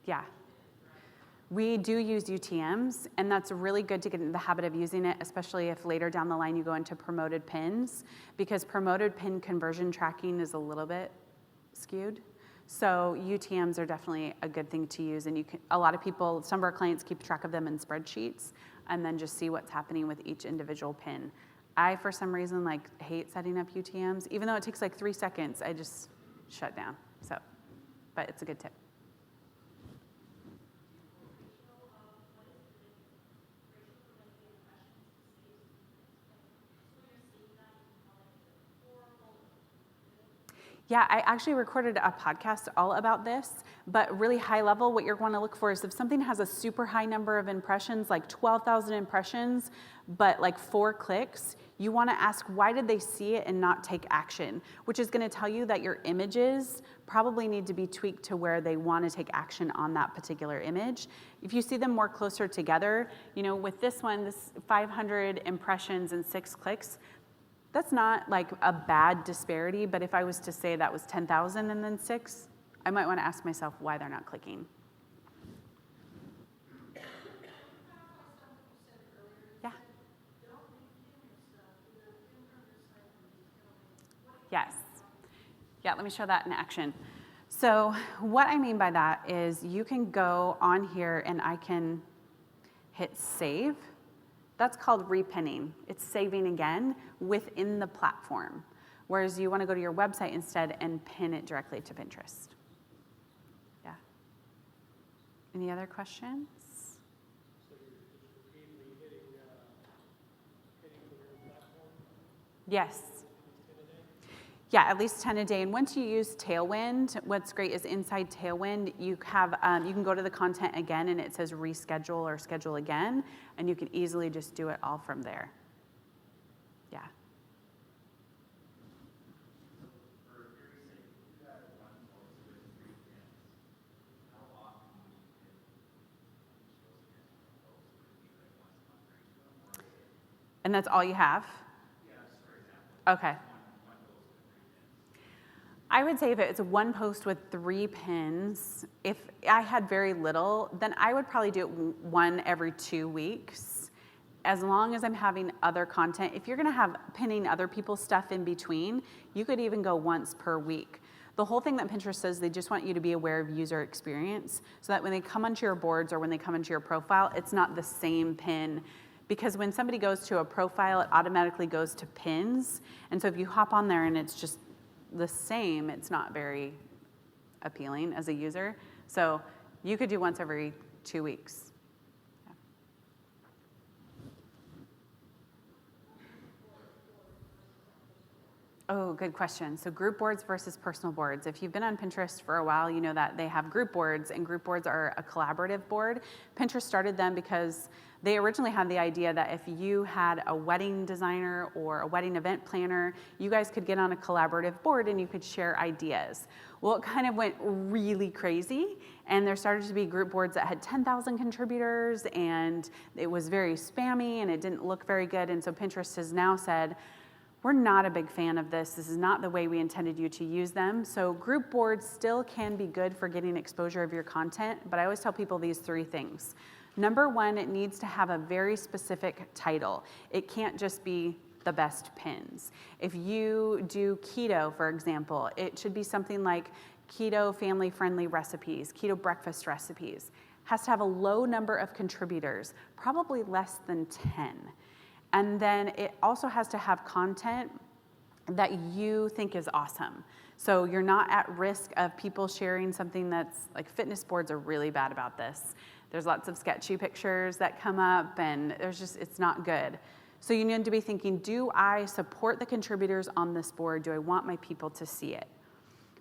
Yeah. We do use UTMs, and that's really good to get in the habit of using it, especially if later down the line you go into promoted pins, because promoted pin conversion tracking is a little bit skewed. So UTMs are definitely a good thing to use, and a lot of people, some of our clients keep track of them in spreadsheets, and then just see what's happening with each individual pin. I, for some reason, hate setting up UTMs. Even though it takes 3 seconds, I just shut down. So, but it's a good tip. Yeah, I actually recorded a podcast all about this, but really high level, what you're going to look for is if something has a super high number of impressions, like 12,000 impressions, but 4 clicks, you want to ask, why did they see it and not take action? Which is going to tell you that your images probably need to be tweaked to where they want to take action on that particular image. If you see them more closer together, with this one, this 500 impressions and 6 clicks, that's not a bad disparity, but if I was to say that was 10,000 and then 6, I might want to ask myself why they're not clicking. Yeah. Yes. Yeah, let me show that in action. So what I mean by that is you can go on here and I can hit save. That's called repinning. It's saving again within the platform, whereas you want to go to your website instead and pin it directly to Pinterest. Yeah. Any other questions? So you're just repeatedly hitting the real platform? Yes. Yeah, at least 10 a day. And once you use Tailwind, what's great is inside Tailwind, you can go to the content again and it says reschedule or schedule again, and you can easily just do it all from there. Yeah. And that's all you have? Okay. I would say if it's one post with 3 pins, if I had very little, then I would probably do it one every 2 weeks. As long as I'm having other content, if you're gonna have pinning other people's stuff in between, you could even go once per week. The whole thing that Pinterest says, they just want you to be aware of user experience so that when they come onto your boards or when they come into your profile, it's not the same pin. Because when somebody goes to a profile, it automatically goes to pins. And so if you hop on there and it's just the same, it's not very appealing as a user. So you could do once every 2 weeks. Yeah. Oh, good question. So group boards versus personal boards. If you've been on Pinterest for a while, you know that they have group boards, and group boards are a collaborative board. Pinterest started them because they originally had the idea that if you had a wedding designer or a wedding event planner, you guys could get on a collaborative board and you could share ideas. Well, it kind of went really crazy, and there started to be group boards that had 10,000 contributors, and it was very spammy and it didn't look very good. And so Pinterest has now said, we're not a big fan of this. This is not the way we intended you to use them. So group boards still can be good for getting exposure of your content, but I always tell people these 3 things. Number 1, it needs to have a very specific title. It can't just be the best pins. If you do keto, for example, it should be something like keto family-friendly recipes, keto breakfast recipes. Has to have a low number of contributors, probably less than 10. And then it also has to have content that you think is awesome. So you're not at risk of people sharing something that's like, fitness boards are really bad about this. There's lots of sketchy pictures that come up, and it's not good. So you need to be thinking, do I support the contributors on this board? Do I want my people to see it?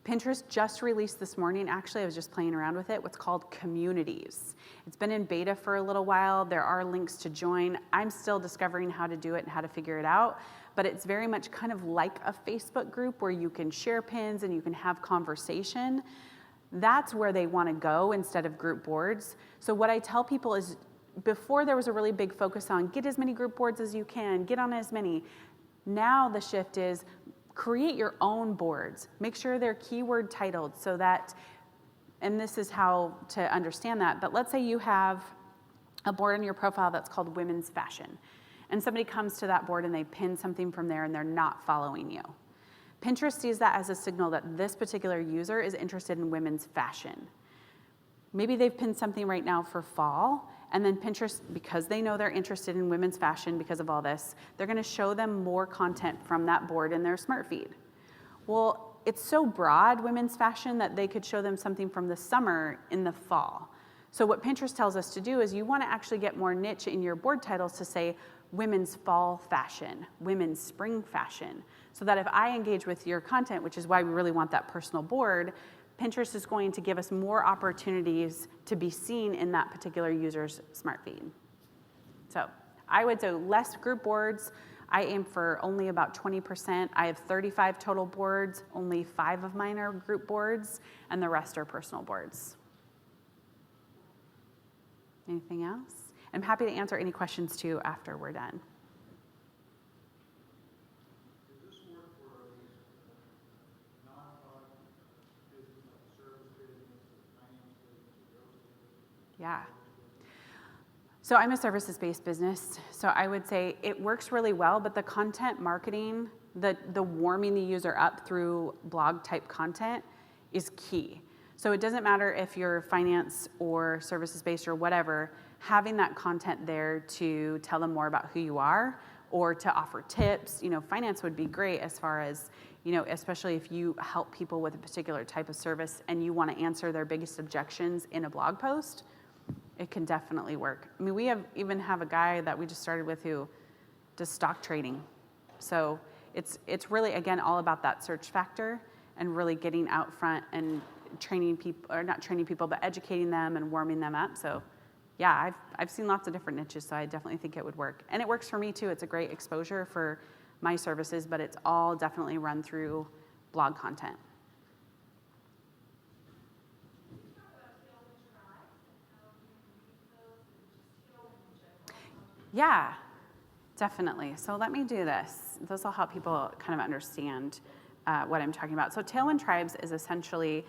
Pinterest just released this morning, actually I was just playing around with it, what's called communities. It's been in beta for a little while. There are links to join. I'm still discovering how to do it and how to figure it out, but it's very much kind of like a Facebook group where you can share pins and you can have conversation. That's where they want to go instead of group boards. So what I tell people is, before there was a really big focus on get as many group boards as you can, get on as many. Now the shift is create your own boards. Make sure they're keyword titled so that, and this is how to understand that, but let's say you have a board in your profile that's called women's fashion, and somebody comes to that board and they pin something from there and they're not following you. Pinterest sees that as a signal that this particular user is interested in women's fashion. Maybe they've pinned something right now for fall, and then Pinterest, because they know they're interested in women's fashion because of all this, they're gonna show them more content from that board in their smart feed. Well, it's so broad, women's fashion, that they could show them something from the summer in the fall. So what Pinterest tells us to do is you wanna actually get more niche in your board titles to say women's fall fashion, women's spring fashion, so that if I engage with your content, which is why we really want that personal board, Pinterest is going to give us more opportunities to be seen in that particular user's smart feed. So I would do less group boards. I aim for only about 20%. I have 35 total boards. Only 5 of mine are group boards, and the rest are personal boards. Anything else? I'm happy to answer any questions too after we're done. Yeah. So I'm a services-based business, so I would say it works really well, but the content marketing, the warming the user up through blog type content is key. So it doesn't matter if you're finance or services-based or whatever, having that content there to tell them more about who you are or to offer tips. Finance would be great as far as, especially if you help people with a particular type of service and you want to answer their biggest objections in a blog post. It can definitely work. We even have a guy that we just started with who does stock trading. So it's really, again, all about that search factor and really getting out front and training people, or not training people, but educating them and warming them up. So yeah, I've seen lots of different niches, so I definitely think it would work. And it works for me too. It's a great exposure for my services, but it's all definitely run through blog content. Yeah, definitely. So let me do this. This will help people kind of understand what I'm talking about. So Tailwind Tribes is essentially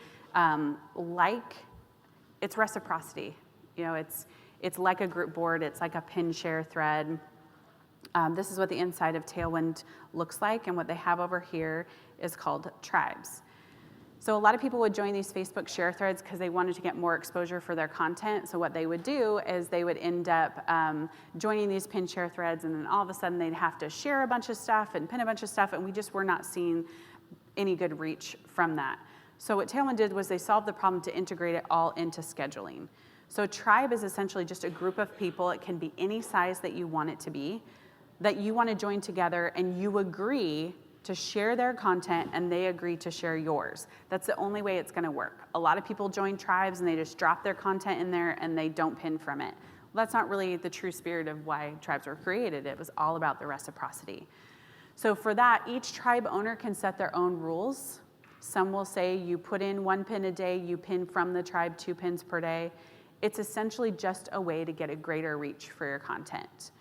like, it's reciprocity. You know, it's like a group board. It's like a pin share thread. This is what the inside of Tailwind looks like, and what they have over here is called Tribes. So a lot of people would join these Facebook share threads because they wanted to get more exposure for their content. So what they would do is they would end up joining these pin share threads, and then all of a sudden they'd have to share a bunch of stuff and pin a bunch of stuff, and we just were not seeing any good reach from that. So what Tailwind did was they solved the problem to integrate it all into scheduling. So Tribe is essentially just a group of people. It can be any size that you want it to be, that you want to join together, and you agree to share their content and they agree to share yours. That's the only way it's going to work. A lot of people join Tribes and they just drop their content in there and they don't pin from it. Well, that's not really the true spirit of why Tribes were created. It was all about the reciprocity. So for that, each tribe owner can set their own rules. Some will say you put in 1 pin a day, you pin from the tribe 2 pins per day. It's essentially just a way to get a greater reach for your content.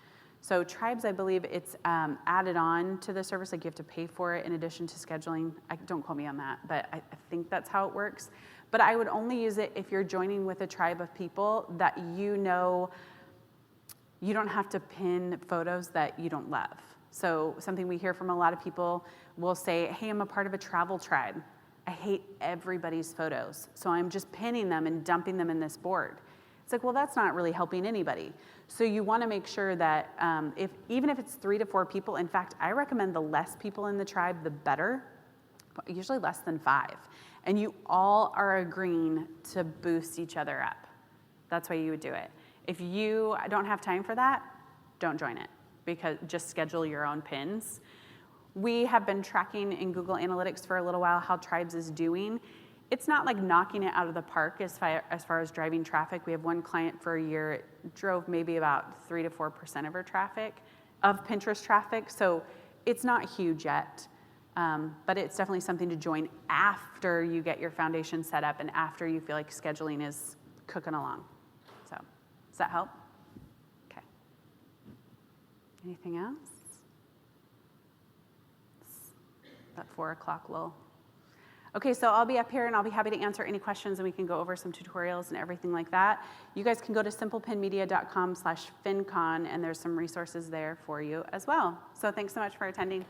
So Tribes, I believe it's added on to the service, like you have to pay for it in addition to scheduling. Don't quote me on that, but I think that's how it works. But I would only use it if you're joining with a tribe of people that you know you don't have to pin photos that you don't love. So something we hear from a lot of people will say, hey, I'm a part of a travel tribe. I hate everybody's photos, so I'm just pinning them and dumping them in this board. It's like, well, that's not really helping anybody. So you want to make sure that even if it's 3 to 4 people, in fact, I recommend the less people in the tribe, the better, usually less than 5. And you all are agreeing to boost each other up. That's why you would do it. If you don't have time for that, don't join it, because just schedule your own pins. We have been tracking in Google Analytics for a little while how Tribes is doing. It's not like knocking it out of the park as far as driving traffic. We have one client for a year, it drove maybe about 3 to 4% of her traffic, of Pinterest traffic. So it's not huge yet, but it's definitely something to join after you get your foundation set up and after you feel like scheduling is cooking along. So does that help? Okay. Anything else? It's about 4 o'clock lull. Okay, so I'll be up here and I'll be happy to answer any questions and we can go over some tutorials and everything like that. You guys can go to simplepinmedia.com/FinCon and there's some resources there for you as well. So thanks so much for attending.